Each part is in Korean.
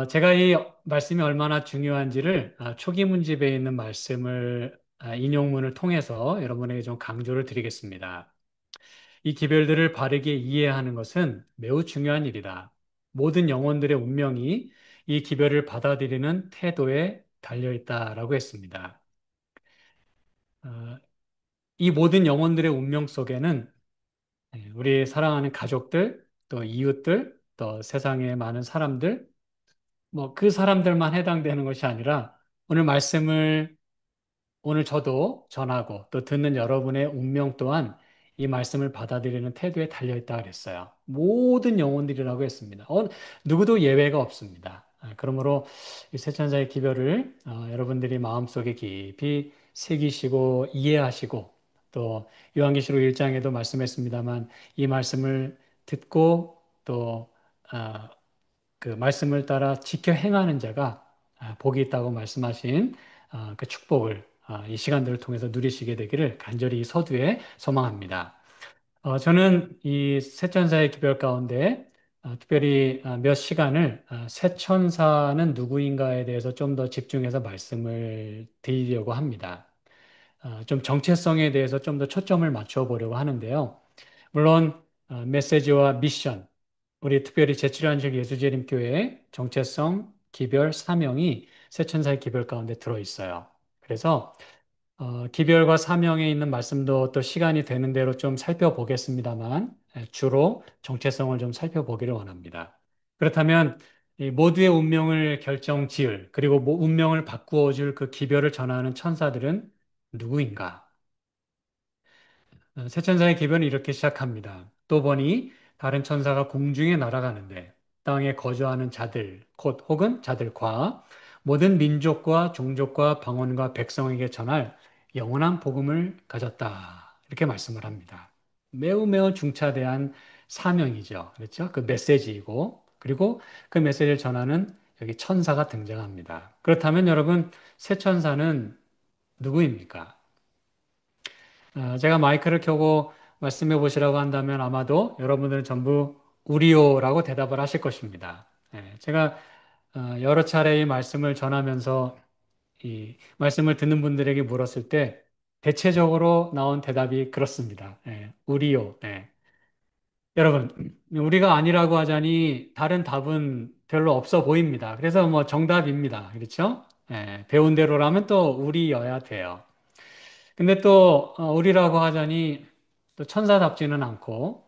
제가 이 말씀이 얼마나 중요한지를 초기 문집에 있는 말씀을 인용문을 통해서 여러분에게 좀 강조를 드리겠습니다. 이 기별들을 바르게 이해하는 것은 매우 중요한 일이다. 모든 영혼들의 운명이 이 기별을 받아들이는 태도에 달려 있다라고 했습니다. 어, 이 모든 영혼들의 운명 속에는 우리 사랑하는 가족들, 또 이웃들, 또 세상의 많은 사람들, 뭐 그 사람들만 해당되는 것이 아니라 오늘 말씀을 오늘 저도 전하고 또 듣는 여러분의 운명 또한 이 말씀을 받아들이는 태도에 달려 있다 그랬어요. 모든 영혼들이라고 했습니다. 누구도 예외가 없습니다. 그러므로 이 세천사의 기별을 여러분들이 마음속에 깊이 새기시고 이해하시고 또 요한계시록 1장에도 말씀했습니다만 이 말씀을 듣고 또 어, 그 말씀을 따라 지켜 행하는 자가 복이 있다고 말씀하신 그 축복을 이 시간들을 통해서 누리시게 되기를 간절히 서두에 소망합니다. 저는 이 세천사의 기별 가운데 특별히 몇 시간을 세천사는 누구인가에 대해서 좀 더 집중해서 말씀을 드리려고 합니다. 좀 정체성에 대해서 좀 더 초점을 맞춰 보려고 하는데요. 물론 메시지와 미션, 우리 특별히 제칠한식 예수재림교회의 정체성, 기별, 사명이 세천사의 기별 가운데 들어 있어요. 그래서 기별과 사명에 있는 말씀도 또 시간이 되는 대로 좀 살펴보겠습니다만 주로 정체성을 좀 살펴보기를 원합니다. 그렇다면 이 모두의 운명을 결정지을 그리고 운명을 바꾸어 줄 그 기별을 전하는 천사들은 누구인가? 새 천사의 기별은 이렇게 시작합니다. 또 보니 다른 천사가 공중에 날아가는데 땅에 거주하는 자들, 곧 혹은 자들과 모든 민족과 종족과 방언과 백성에게 전할 영원한 복음을 가졌다. 이렇게 말씀을 합니다. 매우 매우 중차대한 사명이죠. 그렇죠? 그 메시지이고 그리고 그 메시지를 전하는 여기 천사가 등장합니다. 그렇다면 여러분, 새 천사는 누구입니까? 제가 마이크를 켜고 말씀해 보시라고 한다면 아마도 여러분들은 전부 우리요라고 대답을 하실 것입니다. 제가 여러 차례 이 말씀을 전하면서 이 말씀을 듣는 분들에게 물었을 때 대체적으로 나온 대답이 그렇습니다. 우리요. 여러분, 우리가 아니라고 하자니 다른 답은 별로 없어 보입니다. 그래서 뭐 정답입니다. 그렇죠? 배운 대로라면 또 우리여야 돼요. 근데 또 우리라고 하자니 또 천사답지는 않고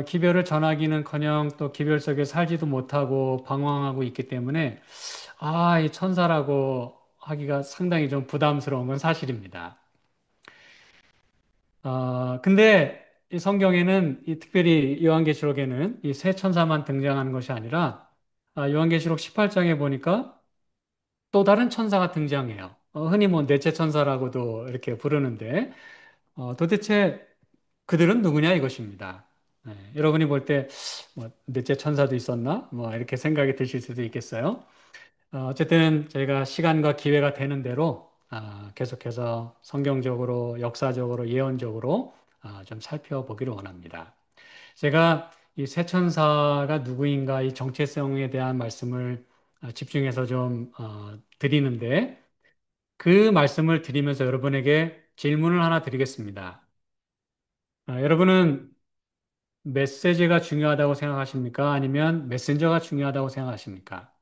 기별을 전하기는커녕 또 기별 속에 살지도 못하고 방황하고 있기 때문에 이 천사라고 하기가 상당히 좀 부담스러운 건 사실입니다. 근데 이 성경에는 특별히 요한계시록에는 이 새 천사만 등장하는 것이 아니라 요한계시록 18장에 보니까 또 다른 천사가 등장해요. 흔히 뭐 넷째 천사라고도 이렇게 부르는데 도대체 그들은 누구냐 이것입니다. 여러분이 볼 때 뭐 넷째 천사도 있었나? 뭐 이렇게 생각이 드실 수도 있겠어요. 어쨌든 저희가 시간과 기회가 되는 대로 계속해서 성경적으로, 역사적으로, 예언적으로 좀 살펴보기를 원합니다. 제가 이 새 천사가 누구인가 이 정체성에 대한 말씀을 집중해서 좀 드리는데 그 말씀을 드리면서 여러분에게 질문을 하나 드리겠습니다. 여러분은 메시지가 중요하다고 생각하십니까? 아니면 메신저가 중요하다고 생각하십니까?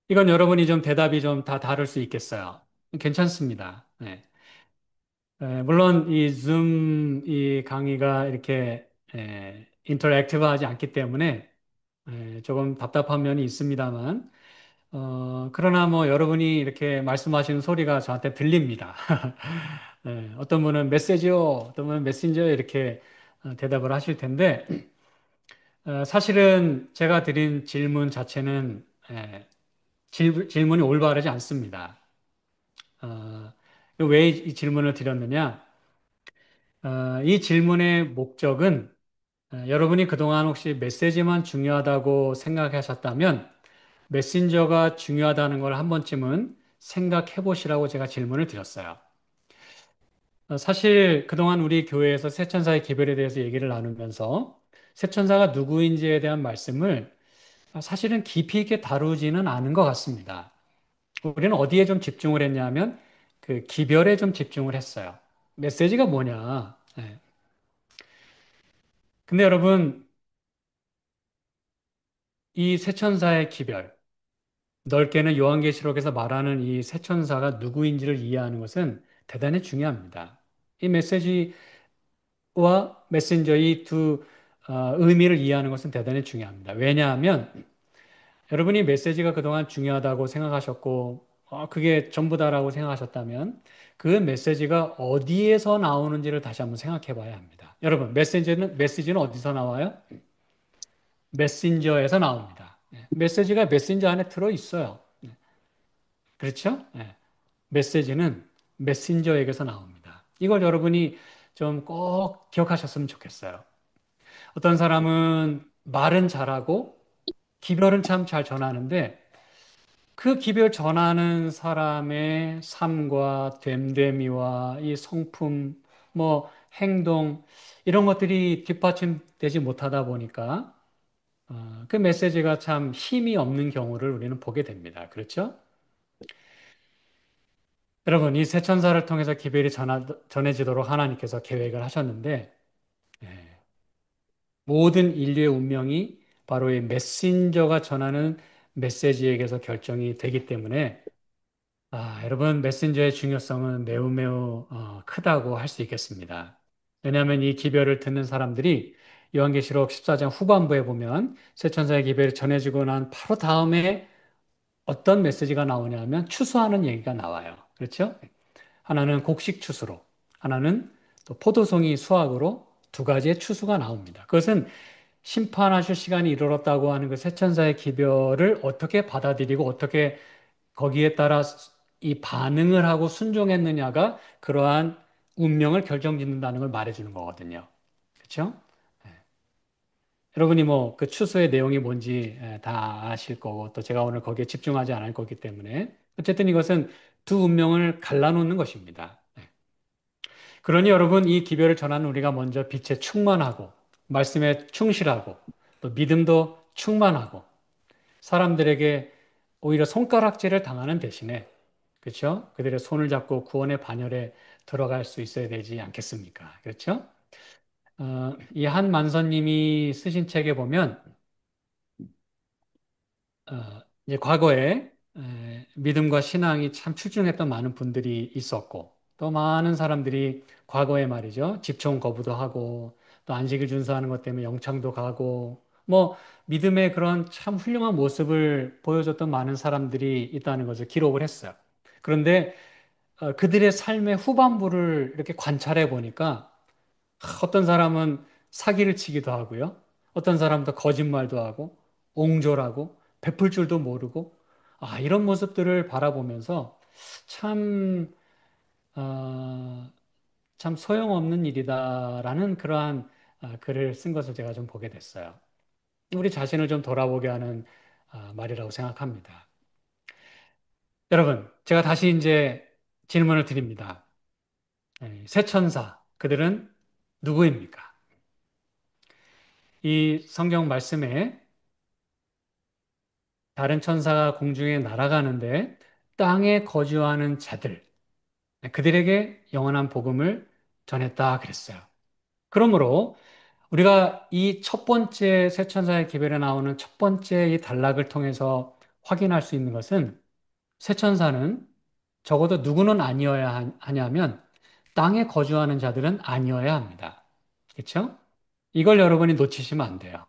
이건 여러분이 좀 대답이 좀 다 다를 수 있겠어요. 괜찮습니다. 물론 이 강의가 이렇게 인터랙티브하지 않기 때문에 조금 답답한 면이 있습니다만, 그러나 뭐 여러분이 이렇게 말씀하시는 소리가 저한테 들립니다. 어떤 분은 메시지요, 어떤 분은 메신저요 이렇게 대답을 하실 텐데, 사실은 제가 드린 질문 자체는 질문이 올바르지 않습니다. 왜 이 질문을 드렸느냐? 이 질문의 목적은 여러분이 그동안 혹시 메시지만 중요하다고 생각하셨다면 메신저가 중요하다는 걸 한 번쯤은 생각해 보시라고 제가 질문을 드렸어요. 사실 그동안 우리 교회에서 세천사의 기별에 대해서 얘기를 나누면서 세천사가 누구인지에 대한 말씀을 사실은 깊이 있게 다루지는 않은 것 같습니다. 우리는 어디에 좀 집중을 했냐면 그 기별에 좀 집중을 했어요. 메시지가 뭐냐? 예. 근데 여러분, 이 세천사의 기별, 넓게는 요한계시록에서 말하는 이 세천사가 누구인지를 이해하는 것은 대단히 중요합니다. 이 메시지와 메신저 이 두 의미를 이해하는 것은 대단히 중요합니다. 왜냐하면 여러분이 메시지가 그동안 중요하다고 생각하셨고, 그게 전부다라고 생각하셨다면 그 메시지가 어디에서 나오는지를 다시 한번 생각해 봐야 합니다. 여러분, 메시지는 어디서 나와요? 메신저에서 나옵니다. 메시지가 메신저 안에 들어 있어요. 그렇죠? 메시지는 메신저에게서 나옵니다. 이걸 여러분이 좀 꼭 기억하셨으면 좋겠어요. 어떤 사람은 말은 잘하고 기별은 참 잘 전하는데 그 기별 전하는 사람의 삶과 됨됨이와 이 성품, 뭐 행동 이런 것들이 뒷받침되지 못하다 보니까 그 메시지가 참 힘이 없는 경우를 우리는 보게 됩니다. 그렇죠? 여러분, 이 새 천사를 통해서 기별이 전해지도록 하나님께서 계획을 하셨는데 예, 모든 인류의 운명이 바로 이 메신저가 전하는 메시지에게서 결정이 되기 때문에 여러분, 메신저의 중요성은 매우 매우 크다고 할 수 있겠습니다. 왜냐하면 이 기별을 듣는 사람들이 요한계시록 14장 후반부에 보면 새 천사의 기별이 전해지고 난 바로 다음에 어떤 메시지가 나오냐면 추수하는 얘기가 나와요. 그렇죠? 하나는 곡식 추수로, 하나는 또 포도송이 수확으로 두 가지의 추수가 나옵니다. 그것은 심판하실 시간이 이르렀다고 하는 그 새 천사의 기별을 어떻게 받아들이고 어떻게 거기에 따라 이 반응을 하고 순종했느냐가 그러한 운명을 결정짓는다는 걸 말해주는 거거든요. 그렇죠? 여러분이 뭐 그 추수의 내용이 뭔지 다 아실 거고 또 제가 오늘 거기에 집중하지 않을 거기 때문에 어쨌든 이것은 두 운명을 갈라놓는 것입니다. 그러니 여러분 이 기별을 전하는 우리가 먼저 빛에 충만하고 말씀에 충실하고 또 믿음도 충만하고 사람들에게 오히려 손가락질을 당하는 대신에 그렇죠? 그들의 손을 잡고 구원의 반열에 들어갈 수 있어야 되지 않겠습니까? 그렇죠? 이 한 만선님이 쓰신 책에 보면 이제 과거에 믿음과 신앙이 참 출중했던 많은 분들이 있었고 또 많은 사람들이 과거에 말이죠. 집총 거부도 하고 또 안식일 준수하는 것 때문에 영창도 가고 뭐 믿음의 그런 참 훌륭한 모습을 보여줬던 많은 사람들이 있다는 것을 기록을 했어요. 그런데 그들의 삶의 후반부를 이렇게 관찰해 보니까 어떤 사람은 사기를 치기도 하고요. 어떤 사람도 거짓말도 하고 옹졸하고 베풀 줄도 모르고 이런 모습들을 바라보면서 참, 어, 참 소용없는 일이다라는 그러한 글을 쓴 것을 제가 좀 보게 됐어요. 우리 자신을 좀 돌아보게 하는 말이라고 생각합니다. 여러분, 제가 다시 이제 질문을 드립니다. 새 천사, 그들은 누구입니까? 이 성경 말씀에 다른 천사가 공중에 날아가는데 땅에 거주하는 자들, 그들에게 영원한 복음을 전했다 그랬어요. 그러므로 우리가 이 첫 번째 새 천사의 기별에 나오는 첫 번째 이 단락을 통해서 확인할 수 있는 것은 새 천사는 적어도 누구는 아니어야 하냐면 땅에 거주하는 자들은 아니어야 합니다. 그렇죠? 이걸 여러분이 놓치시면 안 돼요.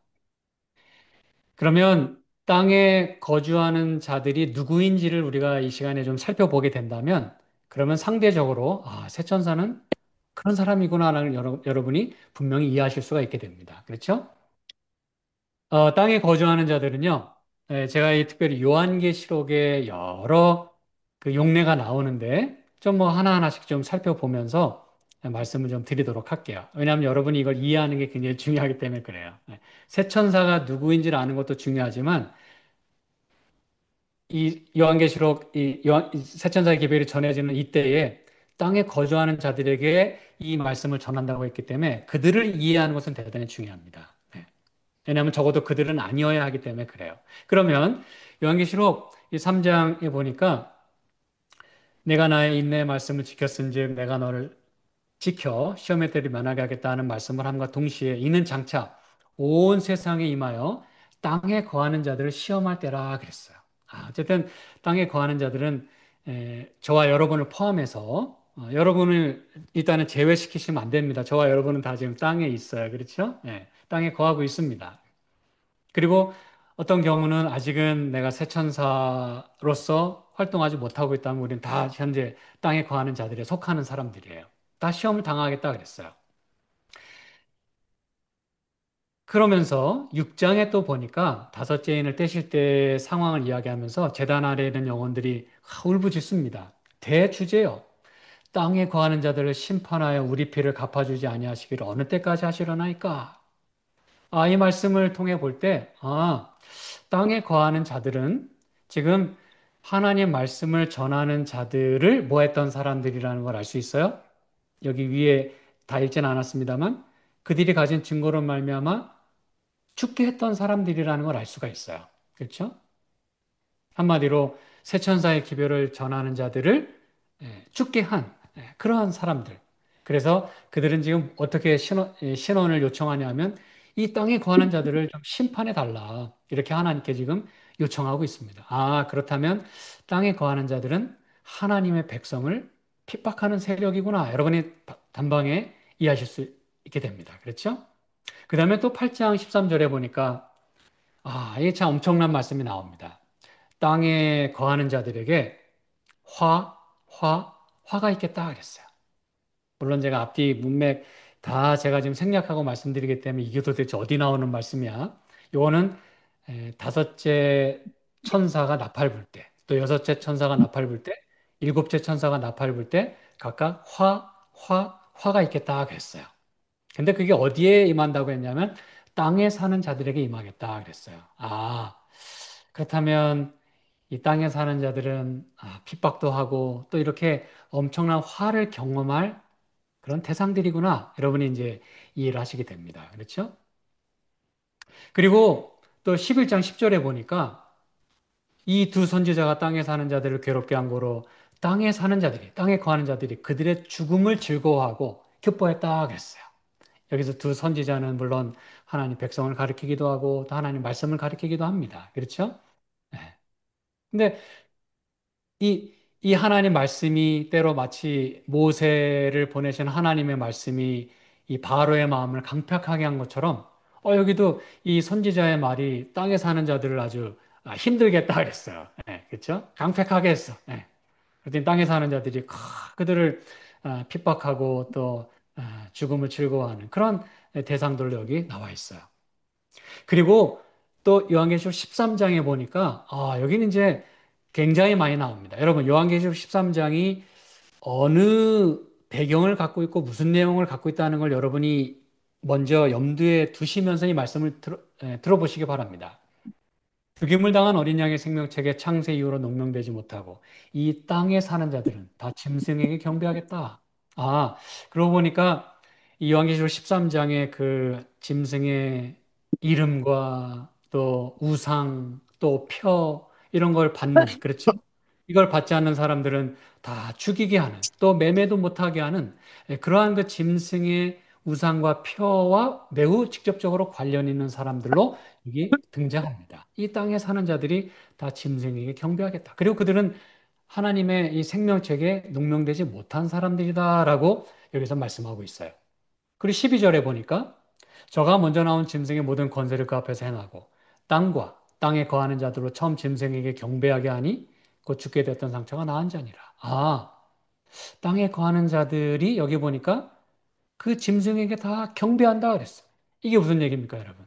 그러면 땅에 거주하는 자들이 누구인지를 우리가 이 시간에 좀 살펴보게 된다면, 그러면 상대적으로, 세천사는 그런 사람이구나라는 여러분이 분명히 이해하실 수가 있게 됩니다. 그렇죠? 땅에 거주하는 자들은요, 제가 이 특별히 요한계시록에 여러 그 용례가 나오는데, 좀 뭐 하나하나씩 좀 살펴보면서 말씀을 좀 드리도록 할게요. 왜냐하면 여러분이 이걸 이해하는 게 굉장히 중요하기 때문에 그래요. 세천사가 누구인지를 아는 것도 중요하지만, 이 요한계시록 이 세천사의 기별이 전해지는 이때에 땅에 거주하는 자들에게 이 말씀을 전한다고 했기 때문에 그들을 이해하는 것은 대단히 중요합니다. 네. 왜냐하면 적어도 그들은 아니어야 하기 때문에 그래요. 그러면 요한계시록 이 3장에 보니까 내가 나의 인내의 말씀을 지켰은즉 내가 너를 지켜 시험의 때를 면하게 하겠다는 말씀을 함과 동시에 이는 장차 온 세상에 임하여 땅에 거하는 자들을 시험할 때라 그랬어요. 어쨌든 땅에 거하는 자들은 저와 여러분을 포함해서 여러분을 일단은 제외시키시면 안 됩니다. 저와 여러분은 다 지금 땅에 있어요. 그렇죠? 땅에 거하고 있습니다. 그리고 어떤 경우는 아직은 내가 새 천사로서 활동하지 못하고 있다면 우리는 다 현재 땅에 거하는 자들에 속하는 사람들이에요. 다 시험을 당하겠다 그랬어요. 그러면서 6장에 또 보니까 다섯째 인을 떼실 때 상황을 이야기하면서 제단 아래에 있는 영혼들이 울부짖습니다. 대주제요. 땅에 거하는 자들을 심판하여 우리 피를 갚아주지 아니하시기를 어느 때까지 하시려나이까? 이 말씀을 통해 볼 때, 땅에 거하는 자들은 지금 하나님 말씀을 전하는 자들을 뭐 했던 사람들이라는 걸 알 수 있어요? 여기 위에 다 읽진 않았습니다만 그들이 가진 증거로 말미암아 죽게 했던 사람들이라는 걸 알 수가 있어요. 그렇죠? 한마디로 새 천사의 기별을 전하는 자들을 죽게 한 그러한 사람들. 그래서 그들은 지금 어떻게 신원을 요청하냐면 이 땅에 거하는 자들을 좀 심판해 달라. 이렇게 하나님께 지금 요청하고 있습니다. 그렇다면 땅에 거하는 자들은 하나님의 백성을 핍박하는 세력이구나. 여러분이 단방에 이해하실 수 있게 됩니다. 그렇죠? 그 다음에 또 8장 13절에 보니까 이게 참 엄청난 말씀이 나옵니다. 땅에 거하는 자들에게 화가 있겠다 그랬어요. 물론 제가 앞뒤 문맥 다 제가 지금 생략하고 말씀드리기 때문에 이게 도대체 어디 나오는 말씀이야? 요거는 다섯째 천사가 나팔 불 때, 또 여섯째 천사가 나팔 불 때, 일곱째 천사가 나팔 불 때 각각 화가 있겠다 그랬어요. 근데 그게 어디에 임한다고 했냐면 땅에 사는 자들에게 임하겠다 그랬어요. 그렇다면 이 땅에 사는 자들은 핍박도 하고 또 이렇게 엄청난 화를 경험할 그런 대상들이구나. 여러분이 이제 이해를 하시게 됩니다. 그렇죠? 그리고 또 11장 10절에 보니까 이 두 선지자가 땅에 사는 자들을 괴롭게 한 거로 땅에 사는 자들이, 땅에 거하는 자들이 그들의 죽음을 즐거워하고 기뻐했다 그랬어요. 여기서 두 선지자는 물론 하나님 백성을 가리키기도 하고 또 하나님 말씀을 가리키기도 합니다. 그렇죠? 네. 근데 이 하나님 말씀이 때로 마치 모세를 보내신 하나님의 말씀이 이 바로의 마음을 강팍하게 한 것처럼 여기도 이 선지자의 말이 땅에 사는 자들을 아주 힘들게 했다 그랬어요. 그렇죠? 강팍하게 했어. 그랬더니 땅에 사는 자들이 그들을 핍박하고 또 죽음을 즐거워하는 그런 대상들로 여기 나와 있어요. 그리고 또 요한계시록 13장에 보니까 여기는 이제 굉장히 많이 나옵니다. 여러분 요한계시록 13장이 어느 배경을 갖고 있고 무슨 내용을 갖고 있다는 걸 여러분이 먼저 염두에 두시면서 이 말씀을 들어보시기 바랍니다. 죽임을 당한 어린 양의 생명책에 창세 이후로 농명되지 못하고 이 땅에 사는 자들은 다 짐승에게 경배하겠다. 아, 그러고 보니까 이 요한계시록 13장의 그 짐승의 이름과 또 우상, 또 표 이런 걸 받는 그렇죠? 이걸 받지 않는 사람들은 다 죽이게 하는 또 매매도 못하게 하는 그러한 그 짐승의 우상과 표와 매우 직접적으로 관련 있는 사람들로 여기 등장합니다. 이 땅에 사는 자들이 다 짐승에게 경배하겠다. 그리고 그들은 하나님의 이 생명책에 농명되지 못한 사람들이다라고 여기서 말씀하고 있어요. 그리고 12절에 보니까 저가 먼저 나온 짐승의 모든 권세를 그 앞에서 행하고 땅과 땅에 거하는 자들로 처음 짐승에게 경배하게 하니 곧 죽게 됐던 상처가 나은 자니라. 땅에 거하는 자들이 여기 보니까 그 짐승에게 다 경배한다 그랬어. 이게 무슨 얘기입니까, 여러분?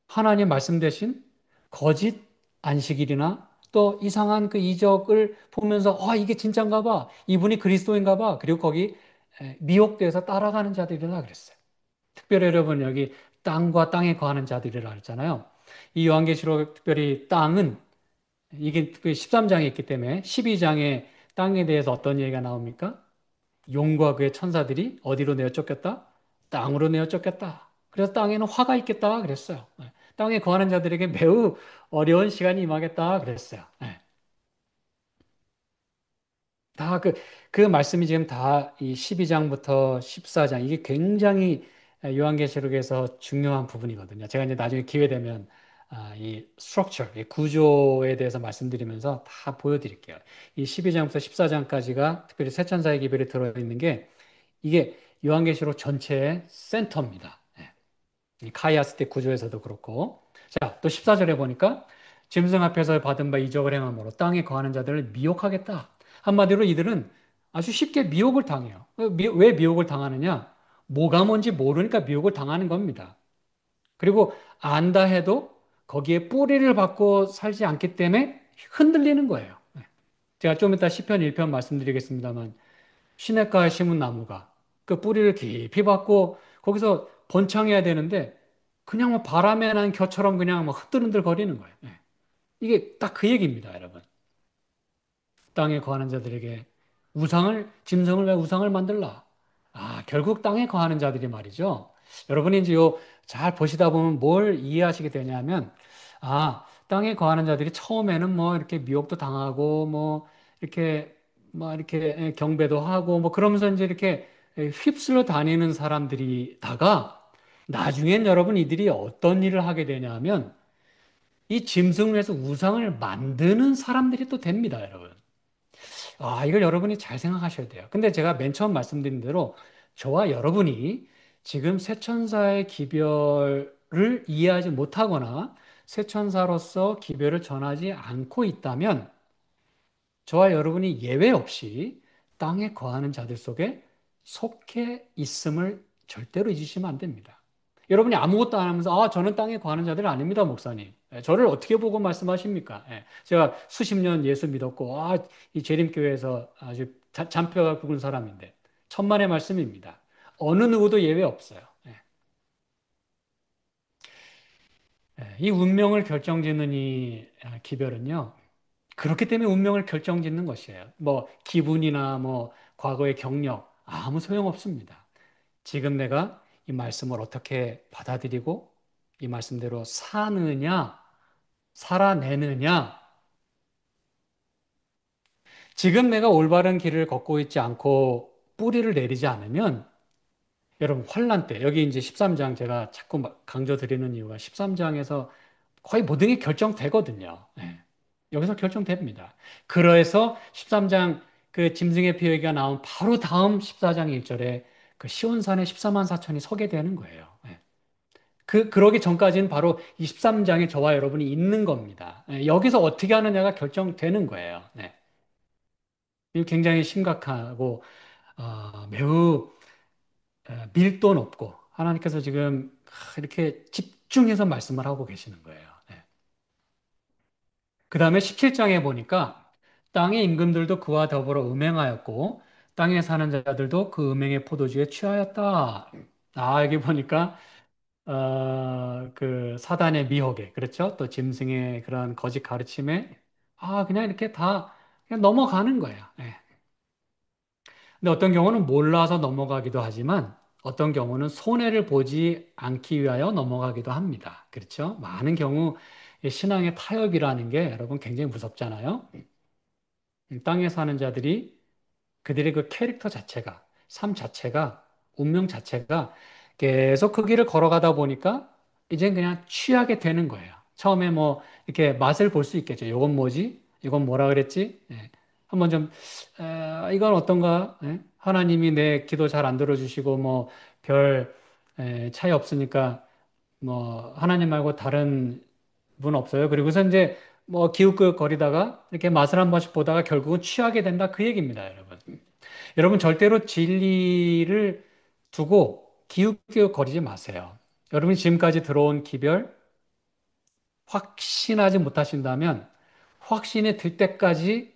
하나님 말씀 대신 거짓 안식일이나 또 이상한 그 이적을 보면서 이게 진짠가 봐. 이분이 그리스도인가 봐. 그리고 거기 미혹돼서 따라가는 자들이라 그랬어요. 특별히 여러분 여기 땅과 땅에 거하는 자들이라 그랬잖아요. 이 요한계시록 특별히 땅은 이게 특별히 13장에 있기 때문에 12장에 땅에 대해서 어떤 얘기가 나옵니까? 용과 그의 천사들이 어디로 내어 쫓겼다? 땅으로 내어 쫓겼다. 그래서 땅에는 화가 있겠다 그랬어요. 예. 땅에 거하는 자들에게 매우 어려운 시간이 임하겠다 그랬어요. 예. 그 말씀이 지금 다 이 12장부터 14장, 이게 굉장히 요한계시록에서 중요한 부분이거든요. 제가 이제 나중에 기회 되면 이 structure, 이 구조에 대해서 말씀드리면서 다 보여드릴게요. 이 12장부터 14장까지가 특별히 새 천사의 기별이 들어있는 게 이게 요한계시록 전체의 센터입니다. 예. 이 카이아스 때 구조에서도 그렇고. 자, 또 14절에 보니까 짐승 앞에서 받은 바 이적을 행함으로 땅에 거하는 자들을 미혹하겠다. 한마디로 이들은 아주 쉽게 미혹을 당해요. 왜 미혹을 당하느냐? 뭐가 뭔지 모르니까 미혹을 당하는 겁니다. 그리고 안다 해도 거기에 뿌리를 받고 살지 않기 때문에 흔들리는 거예요. 네. 제가 좀 이따 시편 1편 말씀드리겠습니다만 시냇가에 심은 나무가 그 뿌리를 깊이 받고 거기서 번창해야 되는데 그냥 뭐 바람에 난 겨처럼 그냥 막 흔들흔들 거리는 거예요. 예. 이게 딱 그 얘기입니다, 여러분. 땅에 거하는 자들에게 짐승을 왜 우상을 만들라? 결국 땅에 거하는 자들이 말이죠. 여러분이 이제 잘 보시다 보면 뭘 이해하시게 되냐면, 땅에 거하는 자들이 처음에는 뭐 이렇게 미혹도 당하고, 이렇게, 이렇게 경배도 하고, 그러면서 이제 이렇게 휩쓸려 다니는 사람들이다가, 나중엔 여러분 이들이 어떤 일을 하게 되냐면, 이 짐승을 해서 우상을 만드는 사람들이 또 됩니다, 여러분. 이걸 여러분이 잘 생각하셔야 돼요. 근데 제가 맨 처음 말씀드린 대로 저와 여러분이 지금 새천사의 기별을 이해하지 못하거나 새천사로서 기별을 전하지 않고 있다면 저와 여러분이 예외 없이 땅에 거하는 자들 속에 속해 있음을 절대로 잊으시면 안 됩니다. 여러분이 아무것도 안 하면서 저는 땅에 거하는 자들 아닙니다, 목사님. 저를 어떻게 보고 말씀하십니까? 제가 수십 년 예수 믿었고 이 재림교회에서 아주 잔뼈가 굵은 사람인데 천만의 말씀입니다. 어느 누구도 예외 없어요. 이 운명을 결정짓는 이 기별은요. 그렇기 때문에 운명을 결정짓는 것이에요. 뭐 기분이나 뭐 과거의 경력 아무 소용 없습니다. 지금 내가 이 말씀을 어떻게 받아들이고 이 말씀대로 사느냐, 살아내느냐. 지금 내가 올바른 길을 걷고 있지 않고 뿌리를 내리지 않으면 여러분 환란 때 여기 이제 13장 제가 자꾸 강조 드리는 이유가 13장에서 거의 모든 게 결정되거든요. 여기서 결정됩니다. 그래서 13장 그 짐승의 피 얘기가 나온 바로 다음 14장 1절에 그 시온산에 14만 4천이 서게 되는 거예요. 그러기 전까지는 바로 이 13장에 저와 여러분이 있는 겁니다. 여기서 어떻게 하느냐가 결정되는 거예요. 이거 굉장히 심각하고 매우 밀도 높고 하나님께서 지금 이렇게 집중해서 말씀을 하고 계시는 거예요. 그 다음에 17장에 보니까 땅의 임금들도 그와 더불어 음행하였고 땅에 사는 자들도 그 음행의 포도주에 취하였다. 여기 보니까 그 사단의 미혹에 그렇죠? 또 짐승의 그런 거짓 가르침에 그냥 이렇게 다 그냥 넘어가는 거예요. 근데 어떤 경우는 몰라서 넘어가기도 하지만 어떤 경우는 손해를 보지 않기 위하여 넘어가기도 합니다. 그렇죠? 많은 경우 이 신앙의 타협이라는 게 여러분 굉장히 무섭잖아요. 땅에 사는 자들이 그들의 그 캐릭터 자체가, 삶 자체가, 운명 자체가 계속 그 길을 걸어가다 보니까 이제 그냥 취하게 되는 거예요. 처음에 뭐 이렇게 맛을 볼 수 있겠죠. 이건 뭐지? 이건 뭐라 그랬지? 한번 좀 이건 어떤가? 하나님이 내 기도 잘 안 들어주시고 뭐 별 차이 없으니까 뭐 하나님 말고 다른 분 없어요. 그리고서 이제 뭐 기웃기웃거리다가 이렇게 맛을 한 번씩 보다가 결국은 취하게 된다 그 얘기입니다, 여러분. 여러분 절대로 진리를 두고 기웃기웃거리지 마세요. 여러분이 지금까지 들어온 기별 확신하지 못하신다면 확신이 들 때까지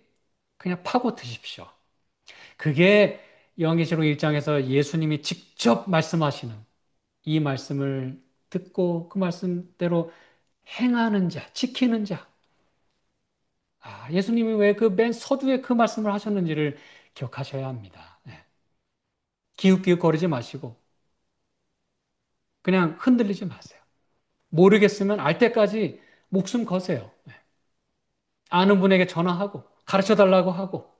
그냥 파고 드십시오. 그게 요한계시록 1장에서 예수님이 직접 말씀하시는 이 말씀을 듣고 그 말씀대로 행하는 자, 지키는 자. 예수님이 왜 그 맨 서두에 그 말씀을 하셨는지를 기억하셔야 합니다. 기웃기웃거리지 마시고 그냥 흔들리지 마세요. 모르겠으면 알 때까지 목숨 거세요. 아는 분에게 전화하고 가르쳐 달라고 하고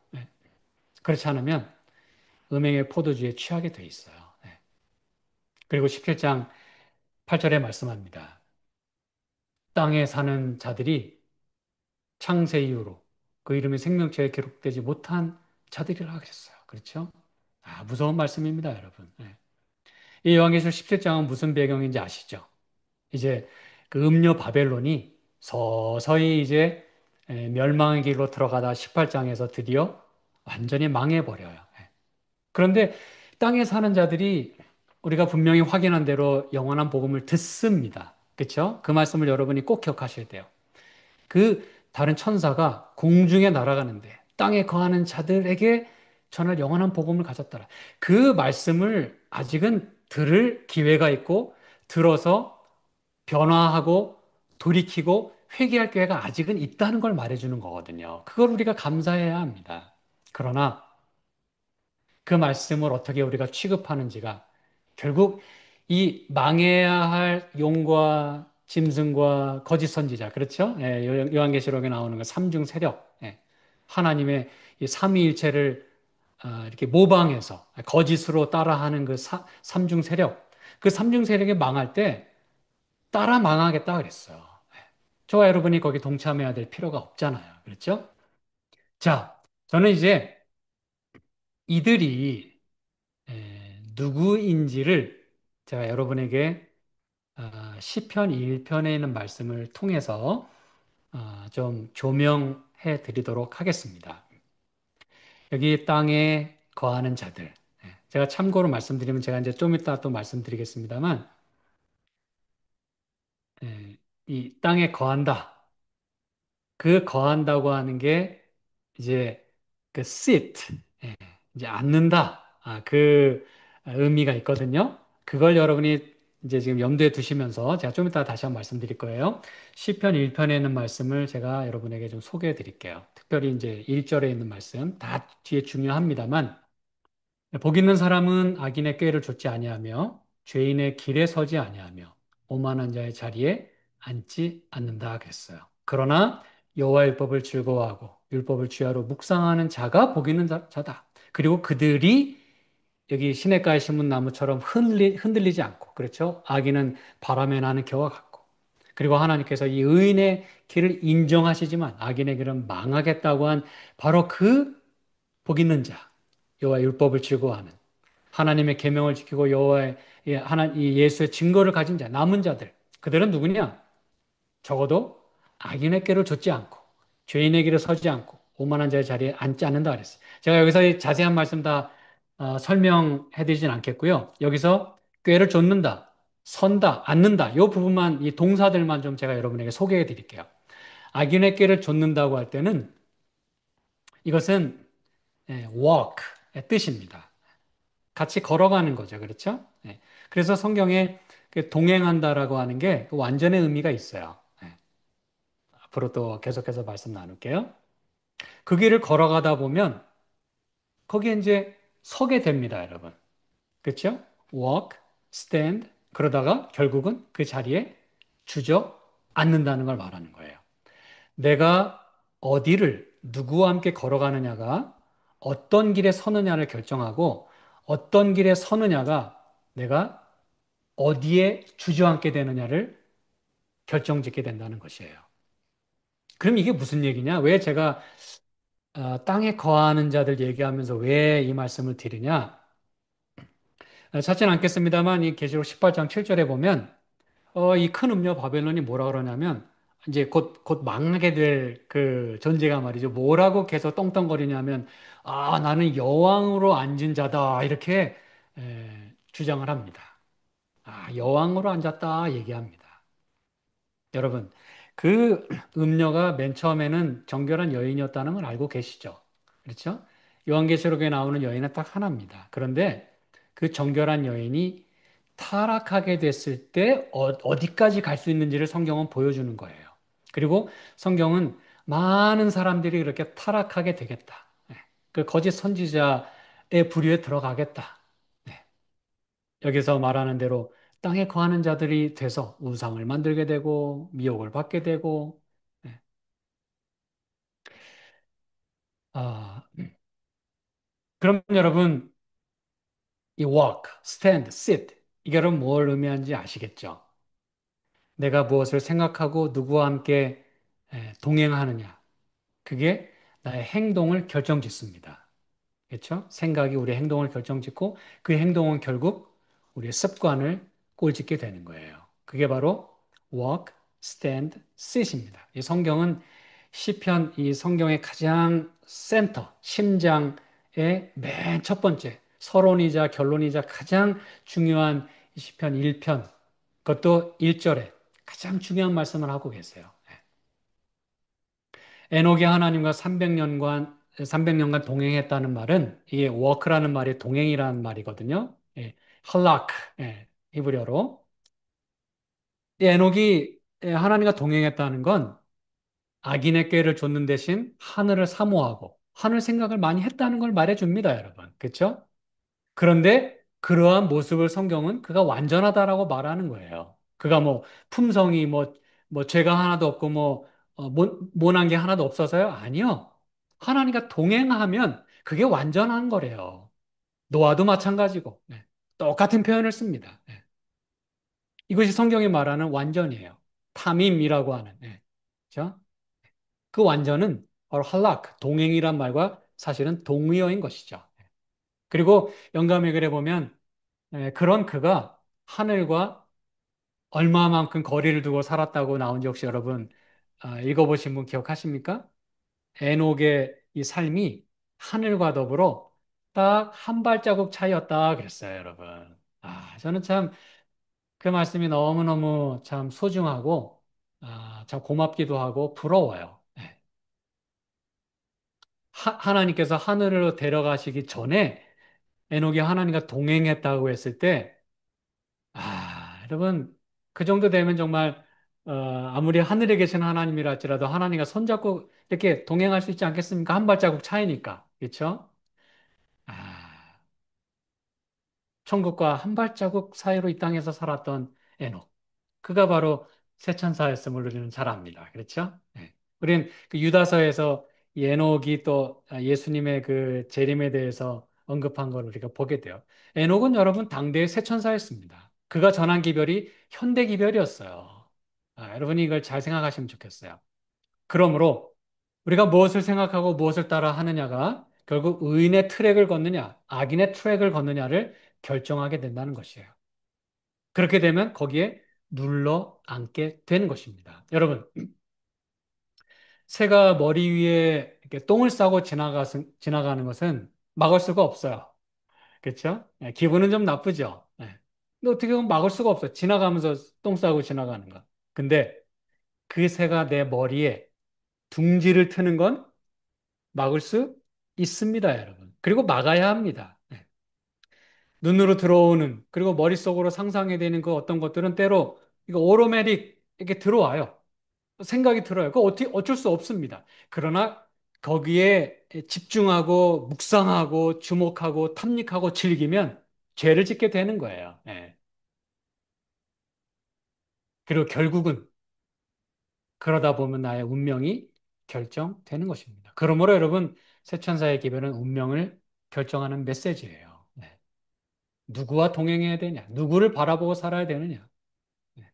그렇지 않으면 음행의 포도주에 취하게 돼 있어요. 그리고 17장 8절에 말씀합니다. 땅에 사는 자들이 창세 이후로 그 이름이 생명冊에 기록되지 못한 자들이라 하셨어요. 그렇죠? 무서운 말씀입니다, 여러분. 이 요한계시록 17장은 무슨 배경인지 아시죠? 이제 그 음녀 바벨론이 서서히 이제 멸망의 길로 들어가다 18장에서 드디어 완전히 망해버려요. 그런데 땅에 사는 자들이 우리가 분명히 확인한 대로 영원한 복음을 듣습니다. 그렇죠? 그 말씀을 여러분이 꼭 기억하셔야 돼요. 그 다른 천사가 공중에 날아가는데 땅에 거하는 자들에게 전할 영원한 복음을 가졌더라. 그 말씀을 아직은 들을 기회가 있고 들어서 변화하고 돌이키고 회개할 기회가 아직은 있다는 걸 말해주는 거거든요. 그걸 우리가 감사해야 합니다. 그러나 그 말씀을 어떻게 우리가 취급하는지가 결국 이 망해야 할 용과 짐승과 거짓 선지자, 그렇죠? 요한계시록에 나오는 그 삼중 세력, 하나님의 이 삼위일체를 이렇게 모방해서 거짓으로 따라하는 그 삼중 세력, 그 삼중 세력이 망할 때 따라 망하겠다 그랬어요. 저와 여러분이 거기 동참해야 될 필요가 없잖아요. 그렇죠? 자, 저는 이제 이들이 누구인지를 제가 여러분에게 시편 1편에 있는 말씀을 통해서 좀 조명해 드리도록 하겠습니다. 여기 땅에 거하는 자들. 제가 참고로 말씀드리면 제가 이제 좀 이따 또 말씀드리겠습니다만, 이 땅에 거한다. 그 거한다고 하는 게 이제 그 sit, 이제 앉는다. 그 의미가 있거든요. 그걸 여러분이 이제 지금 염두에 두시면서 제가 좀 이따 다시 한번 말씀드릴 거예요. 시편 1편에 있는 말씀을 제가 여러분에게 좀 소개해 드릴게요. 특별히 이제 1절에 있는 말씀 다 뒤에 중요합니다만 복 있는 사람은 악인의 꾀를 좇지 아니하며 죄인의 길에 서지 아니하며 오만한 자의 자리에 앉지 않는다 그랬어요. 그러나 여호와 율법을 즐거워하고 율법을 주야로 묵상하는 자가 복 있는 자다. 그리고 그들이 여기 시냇가에 심은 나무처럼 흔들리지 않고 그렇죠? 악인은 바람에 나는 겨와 같고 그리고 하나님께서 이 의인의 길을 인정하시지만 악인의 길은 망하겠다고 한 바로 그 복 있는 자 여호와 율법을 즐거워하는 하나님의 계명을 지키고 여호와의 이 예수의 증거를 가진 자 남은 자들 그들은 누구냐? 적어도 악인의 꾀를 좇지 않고 죄인의 길에 서지 않고 오만한 자의 자리에 앉지 않는다 그랬어요. 제가 여기서 이 자세한 말씀 다 설명해 드리진 않겠고요. 여기서 꾀를 좇는다, 선다, 앉는다 이 부분만 이 동사들만 좀 제가 여러분에게 소개해 드릴게요. 악인의 꾀를 좇는다고 할 때는 이것은 walk의 뜻입니다. 같이 걸어가는 거죠. 그렇죠? 그래서 성경에 그 동행한다라고 하는 게 완전의 의미가 있어요. 앞으로 또 계속해서 말씀 나눌게요. 그 길을 걸어가다 보면 거기에 이제 서게 됩니다, 여러분. 그렇죠? walk, stand. 그러다가 결국은 그 자리에 주저앉는다는 걸 말하는 거예요. 내가 어디를 누구와 함께 걸어가느냐가 어떤 길에 서느냐를 결정하고 어떤 길에 서느냐가 내가 어디에 주저앉게 되느냐를 결정짓게 된다는 것이에요. 그럼 이게 무슨 얘기냐? 왜 제가 땅에 거하는 자들 얘기하면서 왜 이 말씀을 드리냐? 찾지는 않겠습니다만 이 계시록 18장 7절에 보면 이 큰 음녀 바벨론이 뭐라 그러냐면 이제 곧 망하게 될 그 존재가 말이죠. 뭐라고 계속 떵떵거리냐면 나는 여왕으로 앉은 자다 이렇게 주장을 합니다. 여왕으로 앉았다 얘기합니다. 여러분, 그 음녀가 맨 처음에는 정결한 여인이었다는 걸 알고 계시죠? 그렇죠? 요한계시록에 나오는 여인은 딱 하나입니다. 그런데 그 정결한 여인이 타락하게 됐을 때 어디까지 갈 수 있는지를 성경은 보여주는 거예요. 그리고 성경은 많은 사람들이 그렇게 타락하게 되겠다. 그 거짓 선지자의 부류에 들어가겠다. 여기서 말하는 대로 땅에 거하는 자들이 돼서 우상을 만들게 되고 미혹을 받게 되고 예. 아, 그럼 여러분 이 walk, stand, sit 이게 그럼 뭘 의미하는지 아시겠죠? 내가 무엇을 생각하고 누구와 함께 동행하느냐 그게 나의 행동을 결정짓습니다. 그렇죠? 생각이 우리의 행동을 결정짓고 그 행동은 결국 우리의 습관을 꼴짓게 되는 거예요. 그게 바로 walk, stand, sit입니다. 이 성경은 시편 이 성경의 가장 센터, 심장의 맨 첫 번째 서론이자 결론이자 가장 중요한 이 시편 1편 그것도 1절에 가장 중요한 말씀을 하고 계세요. 에녹이 하나님과 300년간 동행했다는 말은 이게 워크라는 말이 동행이라는 말이거든요. 예, 할라크, 예, 히브리어로. 이 에녹이 하나님과 동행했다는 건 악인의 꾀를 쫓는 대신 하늘을 사모하고 하늘 생각을 많이 했다는 걸 말해줍니다, 여러분. 그렇죠? 그런데 그러한 모습을 성경은 그가 완전하다라고 말하는 거예요. 그가 뭐 품성이 뭐 죄가 하나도 없고 뭐 모난 게 하나도 없어서요? 아니요. 하나님과 동행하면 그게 완전한 거래요. 노아도 마찬가지고 네. 똑같은 표현을 씁니다. 네. 이것이 성경이 말하는 완전이에요. 탐임이라고 하는. 네. 그죠? 그 완전은 바로 할락, 동행이란 말과 사실은 동의어인 것이죠. 그리고 영감의 글에 보면 그런 그가 하늘과 얼마만큼 거리를 두고 살았다고 나온지 혹시 여러분 읽어보신 분 기억하십니까? 에녹의 이 삶이 하늘과 더불어 딱 한 발자국 차이였다 그랬어요, 여러분. 저는 참 그 말씀이 너무너무 참 소중하고 참 고맙기도 하고 부러워요. 네. 하나님께서 하늘로 데려가시기 전에 에녹이 하나님과 동행했다고 했을 때 여러분, 그 정도 되면 정말, 아무리 하늘에 계신 하나님이라 할지라도 하나님과 손잡고 이렇게 동행할 수 있지 않겠습니까? 한 발자국 차이니까. 그렇죠? 아, 천국과 한 발자국 사이로 이 땅에서 살았던 에녹. 그가 바로 세천사였음을 우리는 잘 압니다. 그렇죠? 네. 우리는 그 유다서에서 이 에녹이 또 예수님의 그 재림에 대해서 언급한 걸 우리가 보게 돼요. 에녹은 여러분 당대의 세천사였습니다. 그가 전한 기별이 현대 기별이었어요. 여러분이 이걸 잘 생각하시면 좋겠어요. 그러므로 우리가 무엇을 생각하고 무엇을 따라 하느냐가 결국 의인의 트랙을 걷느냐, 악인의 트랙을 걷느냐를 결정하게 된다는 것이에요. 그렇게 되면 거기에 눌러 앉게 되는 것입니다. 여러분, 새가 머리 위에 이렇게 똥을 싸고 지나가는 것은 막을 수가 없어요. 그렇죠? 기분은 좀 나쁘죠. 근데 어떻게 보면 막을 수가 없어요. 지나가면서 똥 싸고 지나가는 거. 근데 그 새가 내 머리에 둥지를 트는 건 막을 수 있습니다, 여러분. 그리고 막아야 합니다. 눈으로 들어오는 그리고 머릿속으로 상상이 되는 그 어떤 것들은 때로 이거 오로매릭 이렇게 들어와요. 생각이 들어요. 그거 어쩔 수 없습니다. 그러나 거기에 집중하고 묵상하고 주목하고 탐닉하고 즐기면 죄를 짓게 되는 거예요. 그리고 결국은 그러다 보면 나의 운명이 결정되는 것입니다. 그러므로 여러분 새천사의 기별은 운명을 결정하는 메시지예요. 누구와 동행해야 되냐? 누구를 바라보고 살아야 되느냐? 네.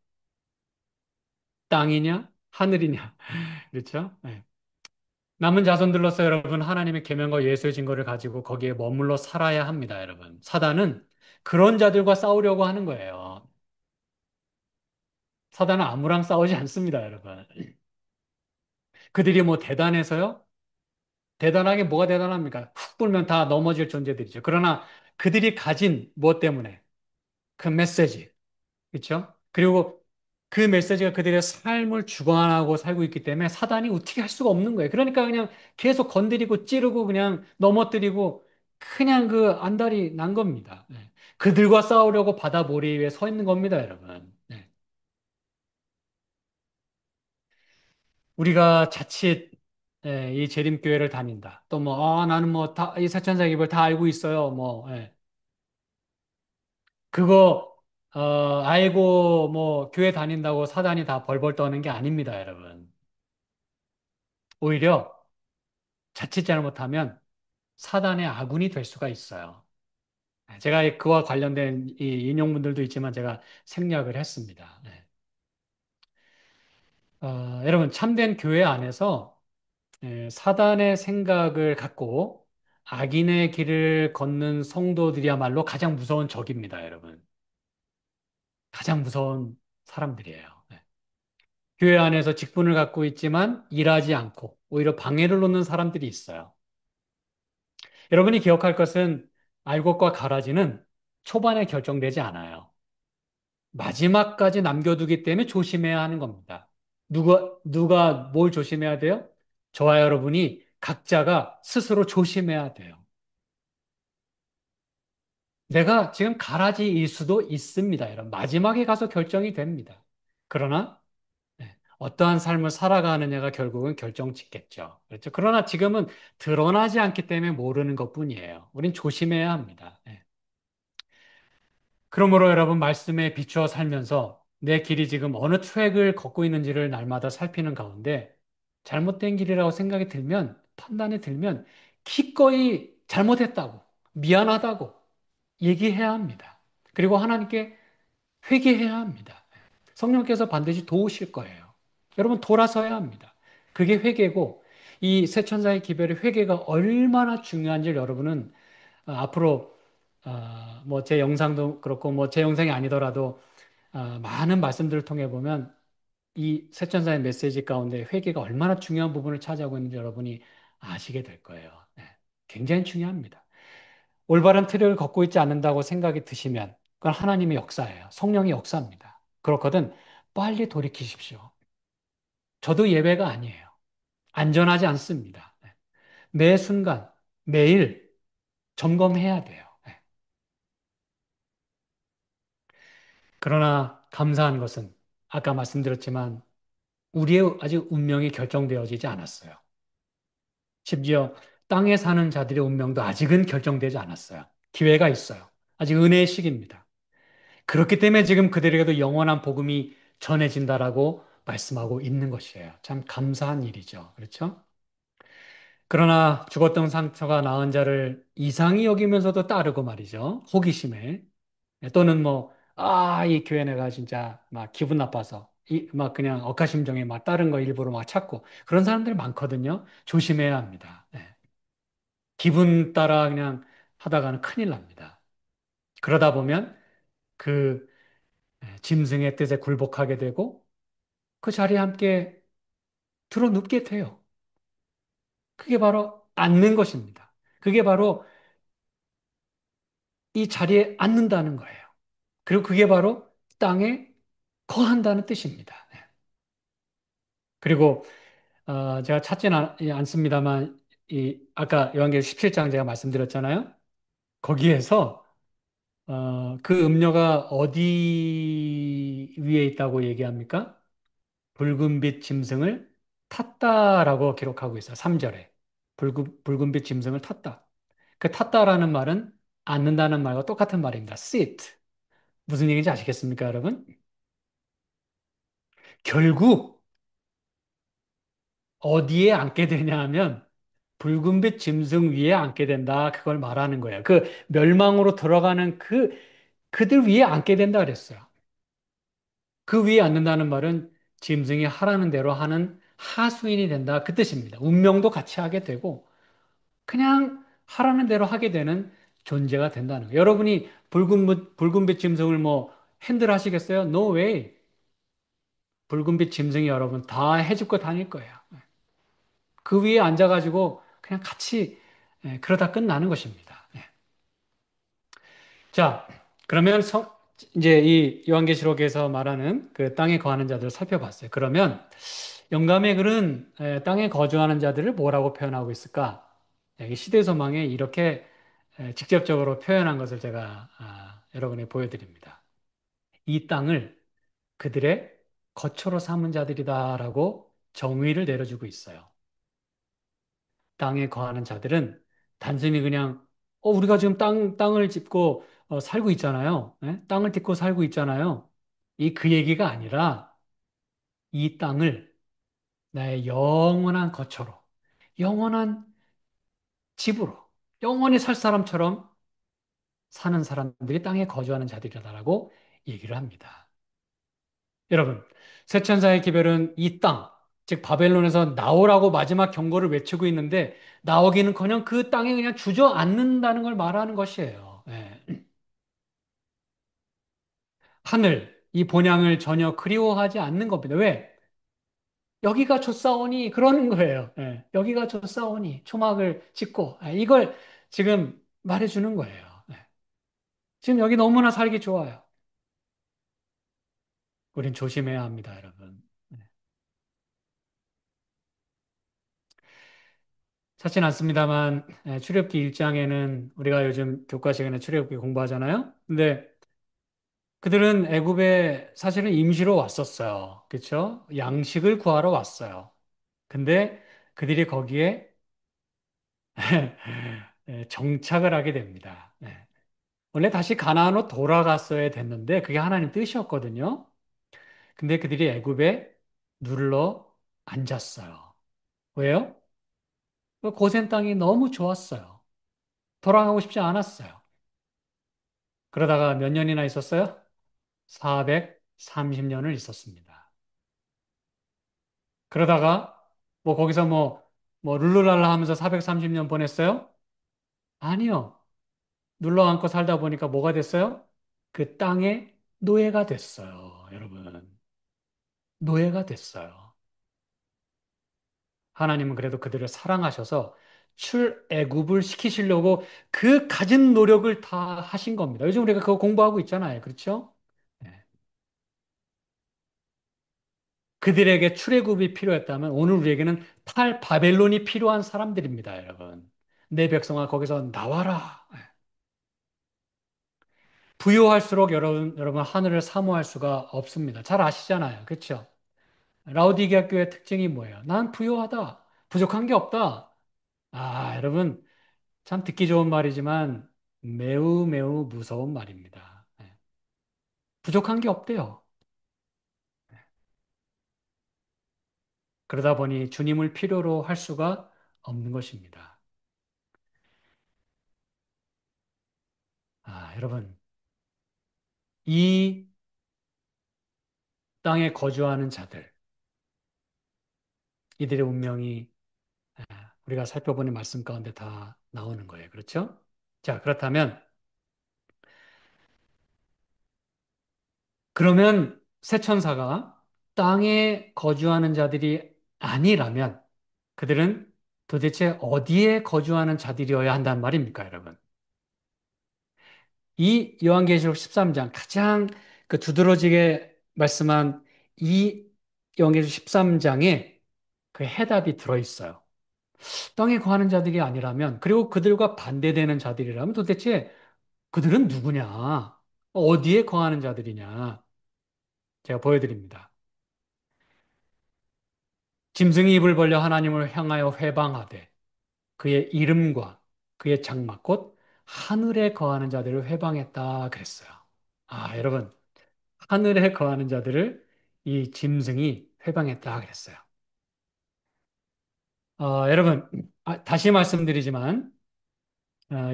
땅이냐? 하늘이냐? 그렇죠? 남은 자손들로서 여러분 하나님의 계명과 예수의 증거를 가지고 거기에 머물러 살아야 합니다, 여러분. 사단은 그런 자들과 싸우려고 하는 거예요. 사단은 아무랑 싸우지 않습니다, 여러분. 그들이 뭐 대단해서요? 대단하게 뭐가 대단합니까? 훅 불면 다 넘어질 존재들이죠. 그러나 그들이 가진 무엇 때문에? 그 메시지. 그렇죠? 그리고 그 메시지가 그들의 삶을 주관하고 살고 있기 때문에 사단이 어떻게 할 수가 없는 거예요. 그러니까 그냥 계속 건드리고 찌르고 그냥 넘어뜨리고 그냥 그 안달이 난 겁니다. 그들과 싸우려고 바다 모래 위에 서 있는 겁니다, 여러분. 우리가 자칫 이 재림교회를 다닌다. 또 뭐, 나는 뭐, 이 사천사 기별 다 알고 있어요. 뭐, 그거 아이고, 뭐, 교회 다닌다고 사단이 다 벌벌 떠는 게 아닙니다, 여러분. 오히려 자칫 잘못하면 사단의 아군이 될 수가 있어요. 제가 그와 관련된 이 인용문들도 있지만 제가 생략을 했습니다. 네. 여러분, 참된 교회 안에서 사단의 생각을 갖고 악인의 길을 걷는 성도들이야말로 가장 무서운 적입니다, 여러분. 가장 무서운 사람들이에요. 네. 교회 안에서 직분을 갖고 있지만 일하지 않고 오히려 방해를 놓는 사람들이 있어요. 여러분이 기억할 것은 알곡과 가라지는 초반에 결정되지 않아요. 마지막까지 남겨두기 때문에 조심해야 하는 겁니다. 누가 뭘 조심해야 돼요? 저와 여러분이 각자가 스스로 조심해야 돼요. 내가 지금 가라지일 수도 있습니다. 여러분. 마지막에 가서 결정이 됩니다. 그러나 어떠한 삶을 살아가느냐가 결국은 결정 짓겠죠. 그렇죠. 그러나 지금은 드러나지 않기 때문에 모르는 것뿐이에요. 우린 조심해야 합니다. 그러므로 여러분 말씀에 비추어 살면서 내 길이 지금 어느 트랙을 걷고 있는지를 날마다 살피는 가운데 잘못된 길이라고 생각이 들면 판단이 들면 기꺼이 잘못했다고 미안하다고 얘기해야 합니다. 그리고 하나님께 회개해야 합니다. 성령께서 반드시 도우실 거예요. 여러분 돌아서야 합니다. 그게 회개고 이 세천사의 기별의 회개가 얼마나 중요한지 여러분은 앞으로 뭐 제 영상도 그렇고 뭐 제 영상이 아니더라도 많은 말씀들을 통해 보면 이 세천사의 메시지 가운데 회개가 얼마나 중요한 부분을 차지하고 있는지 여러분이 아시게 될 거예요. 네. 굉장히 중요합니다. 올바른 틀을 걷고 있지 않는다고 생각이 드시면 그건 하나님의 역사예요. 성령의 역사입니다. 그렇거든 빨리 돌이키십시오. 저도 예외가 아니에요. 안전하지 않습니다. 네. 매 순간, 매일 점검해야 돼요. 네. 그러나 감사한 것은 아까 말씀드렸지만 우리의 아직 운명이 결정되어지지 않았어요. 심지어 땅에 사는 자들의 운명도 아직은 결정되지 않았어요. 기회가 있어요. 아직 은혜의 시기입니다. 그렇기 때문에 지금 그들에게도 영원한 복음이 전해진다라고 말씀하고 있는 것이에요. 참 감사한 일이죠. 그렇죠? 그러나 죽었던 상처가 나은 자를 이상히 여기면서도 따르고 말이죠. 호기심에. 또는 뭐, 이 교회 내가 진짜 막 기분 나빠서, 막 그냥 억하심정에 막 다른 거 일부러 막 찾고, 그런 사람들 많거든요. 조심해야 합니다. 네. 기분 따라 그냥 하다가는 큰일 납니다. 그러다 보면 그 짐승의 뜻에 굴복하게 되고, 그 자리에 함께 들어 눕게 돼요. 그게 바로 앉는 것입니다. 그게 바로 이 자리에 앉는다는 거예요. 그리고 그게 바로 땅에 거한다는 뜻입니다. 네. 그리고 제가 찾지는 않습니다만 이 아까 요한계시록 17장 제가 말씀드렸잖아요. 거기에서 그 음료가 어디 위에 있다고 얘기합니까? 붉은빛 짐승을 탔다라고 기록하고 있어요. 3절에. 붉은빛 짐승을 탔다. 그 탔다라는 말은 앉는다는 말과 똑같은 말입니다. sit. 무슨 얘기인지 아시겠습니까, 여러분? 결국 어디에 앉게 되냐 하면 붉은빛 짐승 위에 앉게 된다. 그걸 말하는 거예요. 그 멸망으로 들어가는 그들 위에 앉게 된다 그랬어요. 그 위에 앉는다는 말은 짐승이 하라는 대로 하는 하수인이 된다. 그 뜻입니다. 운명도 같이 하게 되고 그냥 하라는 대로 하게 되는 존재가 된다는 거예요. 여러분이 붉은빛 짐승을 뭐 핸들 하시겠어요? No way. 붉은빛 짐승이 여러분 다 해집고 다닐 거예요. 그 위에 앉아가지고 그냥 같이 그러다 끝나는 것입니다. 자, 그러면 이제 이 요한계시록에서 말하는 그 땅에 거하는 자들을 살펴봤어요. 그러면 영감의 글은 땅에 거주하는 자들을 뭐라고 표현하고 있을까? 이 시대소망에 이렇게 직접적으로 표현한 것을 제가 여러분에 보여드립니다. 이 땅을 그들의 거처로 삼은 자들이다라고 정의를 내려주고 있어요. 땅에 거하는 자들은 단순히 그냥 우리가 지금 땅을 짚고 살고 있잖아요. 예? 땅을 딛고 살고 있잖아요. 이 그 얘기가 아니라 이 땅을 나의 영원한 거처로, 영원한 집으로, 영원히 살 사람처럼 사는 사람들이 땅에 거주하는 자들이다라고 얘기를 합니다. 여러분, 세천사의 기별은 이 땅, 즉 바벨론에서 나오라고 마지막 경고를 외치고 있는데 나오기는커녕 그 땅에 그냥 주저앉는다는 걸 말하는 것이에요. 예. 하늘, 이 본향을 전혀 그리워하지 않는 겁니다. 왜? 여기가 좋사오니 그러는 거예요. 예. 여기가 좋사오니 초막을 짓고 이걸 지금 말해주는 거예요. 예. 지금 여기 너무나 살기 좋아요. 우린 조심해야 합니다, 여러분. 예. 찾진 않습니다만 출애굽기 1장에는 우리가 요즘 교과 시간에 출애굽기 공부하잖아요. 근데 그들은 애굽에 사실은 임시로 왔었어요. 그렇죠? 양식을 구하러 왔어요. 근데 그들이 거기에 정착을 하게 됩니다. 네. 원래 다시 가나안으로 돌아갔어야 됐는데 그게 하나님 뜻이었거든요. 근데 그들이 애굽에 눌러 앉았어요. 왜요? 그 고센 땅이 너무 좋았어요. 돌아가고 싶지 않았어요. 그러다가 몇 년이나 있었어요? 430년을 있었습니다. 그러다가 뭐 거기서 뭐 룰루랄라 하면서 430년 보냈어요? 아니요. 눌러 앉고 살다 보니까 뭐가 됐어요? 그 땅의 노예가 됐어요. 여러분. 노예가 됐어요. 하나님은 그래도 그들을 사랑하셔서 출애굽을 시키시려고 그 가진 노력을 다 하신 겁니다. 요즘 우리가 그거 공부하고 있잖아요. 그렇죠? 네. 그들에게 출애굽이 필요했다면 오늘 우리에게는 탈바벨론이 필요한 사람들입니다, 여러분. 내 백성아 거기서 나와라. 부요할수록 여러분 하늘을 사모할 수가 없습니다. 잘 아시잖아요. 그렇죠? 라우디게아 교회 특징이 뭐예요? 난 부요하다. 부족한 게 없다. 여러분 참 듣기 좋은 말이지만 매우 매우 무서운 말입니다. 네. 부족한 게 없대요. 그러다 보니 주님을 필요로 할 수가 없는 것입니다. 여러분 이 땅에 거주하는 자들, 이들의 운명이 우리가 살펴보는 말씀 가운데 다 나오는 거예요. 그렇죠? 자, 그렇다면 그러면 새 천사가 땅에 거주하는 자들이 아니라면 그들은 도대체 어디에 거주하는 자들이어야 한단 말입니까, 여러분? 이 요한계시록 13장 가장 그 두드러지게 말씀한 이 요한계시록 13장에 그 해답이 들어 있어요. 땅에 거하는 자들이 아니라면 그리고 그들과 반대되는 자들이라면 도대체 그들은 누구냐? 어디에 거하는 자들이냐? 제가 보여드립니다. 짐승이 입을 벌려 하나님을 향하여 회방하되 그의 이름과 그의 장막 곧 하늘에 거하는 자들을 회방했다 그랬어요. 여러분 하늘에 거하는 자들을 이 짐승이 회방했다 그랬어요. 여러분 다시 말씀드리지만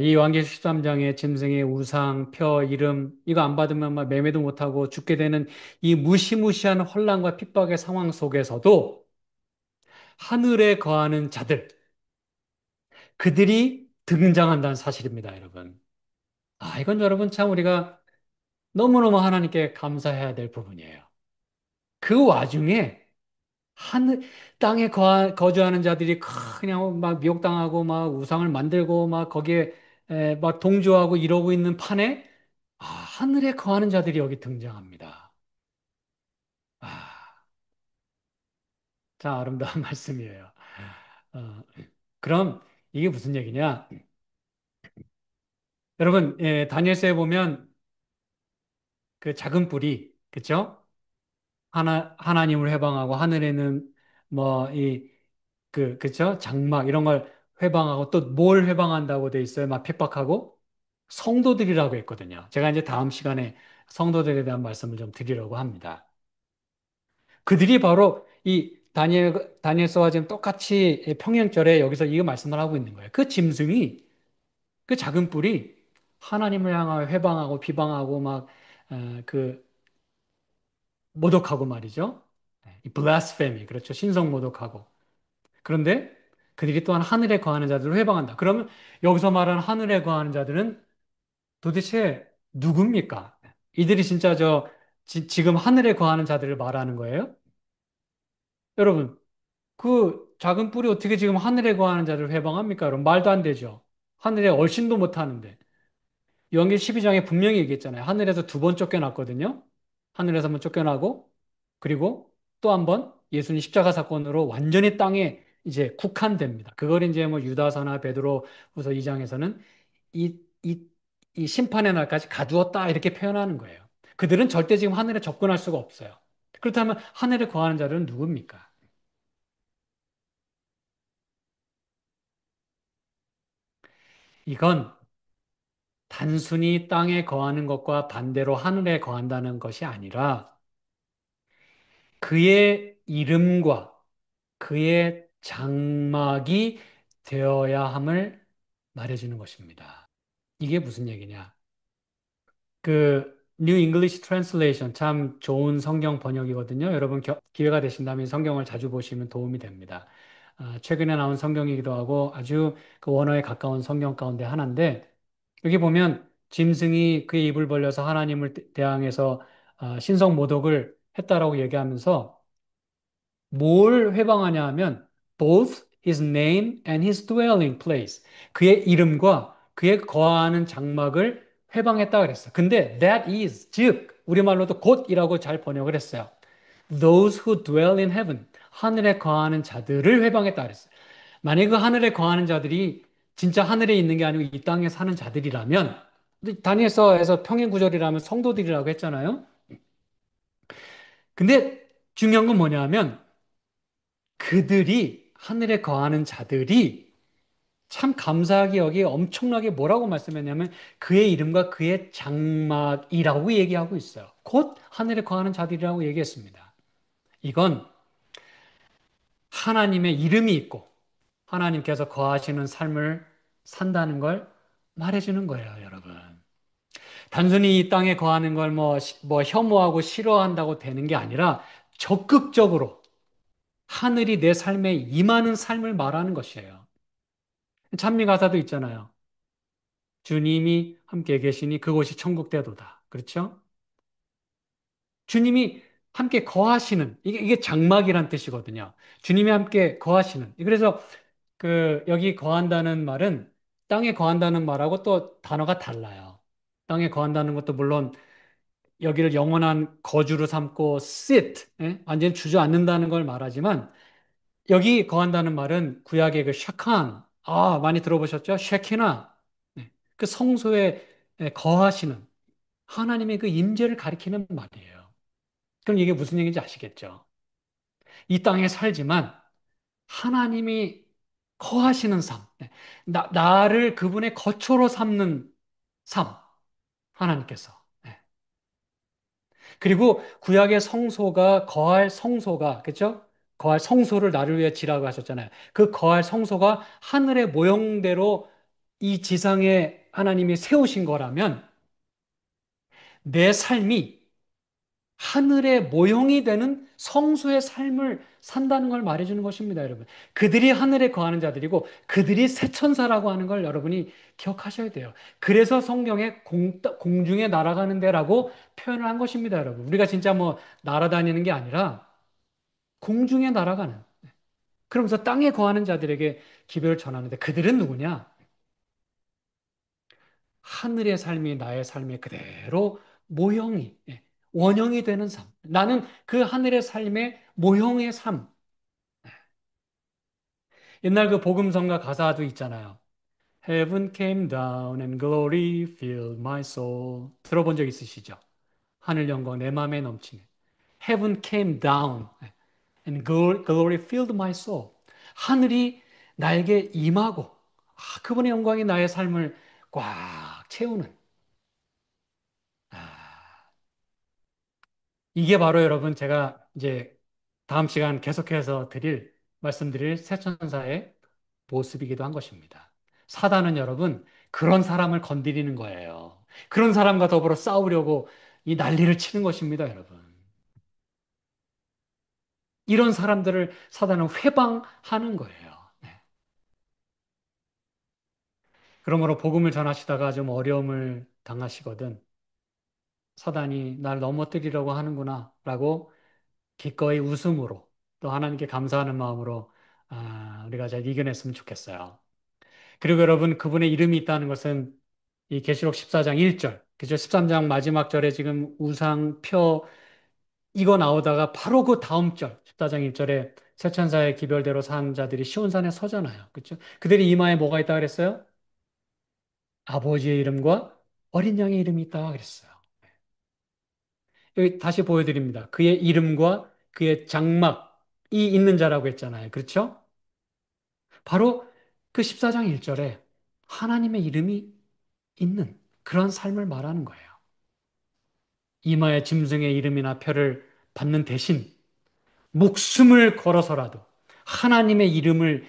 이 요한계시록 13장의 짐승의 우상, 표, 이름 이거 안 받으면 막 매매도 못하고 죽게 되는 이 무시무시한 혼란과 핍박의 상황 속에서도 하늘에 거하는 자들 그들이 등장한다는 사실입니다, 여러분. 이건 여러분 참 우리가 너무너무 하나님께 감사해야 될 부분이에요. 그 와중에 하늘 땅에 거주하는 자들이 그냥 막 미혹당하고 막 우상을 만들고 막 거기에 막 동조하고 이러고 있는 판에 하늘에 거하는 자들이 여기 등장합니다. 아, 참 아름다운 말씀이에요. 어, 그럼 이게 무슨 얘기냐? 여러분, 다니엘서에 보면 그 작은 뿔이 그쵸? 하나님을 회방하고 하늘에는 뭐 그쵸? 장막 이런 걸 회방하고 또 뭘 회방한다고 돼 있어요? 막 핍박하고? 성도들이라고 했거든요. 제가 이제 다음 시간에 성도들에 대한 말씀을 좀 드리려고 합니다. 그들이 바로 이 다니엘서와 지금 똑같이 평행절에 여기서 이거 말씀을 하고 있는 거예요. 그 짐승이 그 작은 뿔이 하나님을 향하여 회방하고 비방하고 막 그 모독하고 말이죠. 이 blasphemy 그렇죠. 신성 모독하고. 그런데 그들이 또한 하늘에 거하는 자들을 회방한다. 그러면 여기서 말하는 하늘에 거하는 자들은 도대체 누굽니까? 이들이 진짜 지금 하늘에 거하는 자들을 말하는 거예요? 여러분, 그 작은 뿔이 어떻게 지금 하늘에 거하는 자들을 회방합니까? 여러분, 말도 안 되죠. 하늘에 얼씬도 못 하는데. 요한계시록 12장에 분명히 얘기했잖아요. 하늘에서 두 번 쫓겨났거든요. 하늘에서 한번 쫓겨나고, 그리고 또 한 번 예수님 십자가 사건으로 완전히 땅에 이제 국한됩니다. 그걸 이제 뭐 유다서나 베드로후서 2장에서는 이, 이, 이 심판의 날까지 가두었다 이렇게 표현하는 거예요. 그들은 절대 지금 하늘에 접근할 수가 없어요. 그렇다면 하늘에 거하는 자들은 누굽니까? 이건 단순히 땅에 거하는 것과 반대로 하늘에 거한다는 것이 아니라 그의 이름과 그의 장막이 되어야 함을 말해주는 것입니다. 이게 무슨 얘기냐? 그 New English Translation 참 좋은 성경 번역이거든요. 여러분 기회가 되신다면 성경을 자주 보시면 도움이 됩니다. 최근에 나온 성경이기도 하고 아주 그 원어에 가까운 성경 가운데 하나인데 여기 보면 짐승이 그의 입을 벌려서 하나님을 대항해서 신성 모독을 했다라고 얘기하면서 뭘 회방하냐 하면 both his name and his dwelling place. 그의 이름과 그의 거하는 장막을 회방했다 그랬어. 근데 that is 즉 우리말로도 곧이라고 잘 번역을 했어요. Those who dwell in heaven. 하늘에 거하는 자들을 회방했다 그랬어요. 만약에 그 하늘에 거하는 자들이 진짜 하늘에 있는 게 아니고 이 땅에 사는 자들이라면 다니엘서에서 평행 구절이라면 성도들이라고 했잖아요. 근데 중요한 건 뭐냐면 그들이 하늘에 거하는 자들이 참 감사하게 여기 엄청나게 뭐라고 말씀했냐면 그의 이름과 그의 장막이라고 얘기하고 있어요. 곧 하늘에 거하는 자들이라고 얘기했습니다. 이건 하나님의 이름이 있고 하나님께서 거하시는 삶을 산다는 걸 말해주는 거예요, 여러분. 단순히 이 땅에 거하는 걸 뭐 혐오하고 싫어한다고 되는 게 아니라 적극적으로 하늘이 내 삶에 임하는 삶을 말하는 것이에요. 찬미 가사도 있잖아요. 주님이 함께 계시니 그곳이 천국대도다. 그렇죠? 주님이 함께 거하시는 이게 장막이란 뜻이거든요. 주님이 함께 거하시는. 그래서 그 여기 거한다는 말은 땅에 거한다는 말하고 또 단어가 달라요. 땅에 거한다는 것도 물론 여기를 영원한 거주로 삼고 sit, 완전히 주저앉는다는 걸 말하지만 여기 거한다는 말은 구약의 그 샤칸, 많이 들어보셨죠? 쉐키나, 그 성소에 거하시는 하나님의 그 임재를 가리키는 말이에요. 그럼 이게 무슨 얘기인지 아시겠죠? 이 땅에 살지만 하나님이 거하시는 삶, 나를 그분의 거처로 삼는 삶, 하나님께서. 그리고 구약의 성소가 거할 성소가 그렇죠? 거할 성소를 나를 위해 지라고 하셨잖아요. 그 거할 성소가 하늘의 모형대로 이 지상에 하나님이 세우신 거라면 내 삶이 하늘의 모형이 되는 성소의 삶을 산다는 걸 말해주는 것입니다, 여러분. 그들이 하늘에 거하는 자들이고 그들이 새천사라고 하는 걸 여러분이 기억하셔야 돼요. 그래서 성경에 공중에 날아가는 데라고 표현을 한 것입니다, 여러분. 우리가 진짜 뭐 날아다니는 게 아니라 공중에 날아가는. 그러면서 땅에 거하는 자들에게 기별을 전하는데 그들은 누구냐? 하늘의 삶이 나의 삶에 그대로 모형이, 원형이 되는 삶. 나는 그 하늘의 삶의 모형의 삶. 옛날 그 복음성가 가사도 있잖아요. Heaven came down and glory filled my soul. 들어본 적 있으시죠? 하늘 영광 내 마음에 넘치네. Heaven came down and glory filled my soul. 하늘이 나에게 임하고 그분의 영광이 나의 삶을 꽉 꽉 채우는. 아, 이게 바로 여러분 제가 이제 다음 시간 계속해서 말씀드릴 새천사의 모습이기도 한 것입니다. 사단은 여러분 그런 사람을 건드리는 거예요. 그런 사람과 더불어 싸우려고 이 난리를 치는 것입니다, 여러분. 이런 사람들을 사단은 회방하는 거예요. 네. 그러므로 복음을 전하시다가 좀 어려움을 당하시거든 사단이 날 넘어뜨리려고 하는구나 라고 기꺼이 웃음으로 또 하나님께 감사하는 마음으로 우리가 잘 이겨냈으면 좋겠어요. 그리고 여러분 그분의 이름이 있다는 것은 이 계시록 14장 1절, 그죠? 13장 마지막 절에 지금 우상표 이거 나오다가 바로 그 다음 절 14장 1절에 새 천사의 기별대로 산 자들이 시온산에 서잖아요. 그렇죠? 그들이 이마에 뭐가 있다 그랬어요? 아버지의 이름과 어린 양의 이름이 있다 그랬어요. 여기 다시 보여드립니다. 그의 이름과 그의 장막이 있는 자라고 했잖아요. 그렇죠? 바로 그 14장 1절에 하나님의 이름이 있는 그런 삶을 말하는 거예요. 이마에 짐승의 이름이나 표를 받는 대신 목숨을 걸어서라도 하나님의 이름을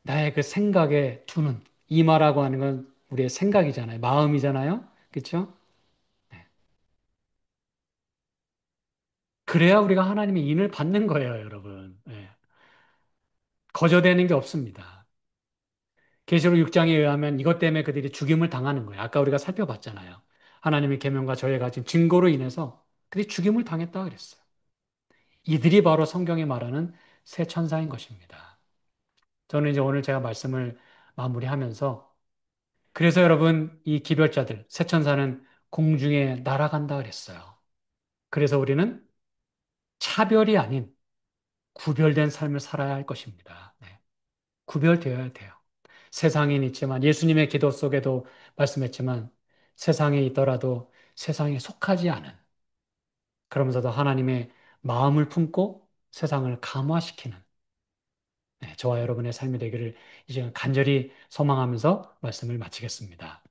나의 그 생각에 두는 이마라고 하는 건 우리의 생각이잖아요. 마음이잖아요. 그렇죠? 그래야 우리가 하나님의 인을 받는 거예요, 여러분. 예. 거저되는 게 없습니다. 계시록 6장에 의하면 이것 때문에 그들이 죽임을 당하는 거예요. 아까 우리가 살펴봤잖아요. 하나님의 계명과 저희가 가진 증거로 인해서 그들이 죽임을 당했다 그랬어요. 이들이 바로 성경이 말하는 새 천사인 것입니다. 저는 이제 오늘 제가 말씀을 마무리하면서 그래서 여러분 이 기별자들 새 천사는 공중에 날아간다 그랬어요. 그래서 우리는 차별이 아닌 구별된 삶을 살아야 할 것입니다. 네. 구별되어야 돼요. 세상엔 있지만 예수님의 기도 속에도 말씀했지만 세상에 있더라도 세상에 속하지 않은 그러면서도 하나님의 마음을 품고 세상을 감화시키는 저와 여러분의 삶이 되기를 이제 간절히 소망하면서 말씀을 마치겠습니다.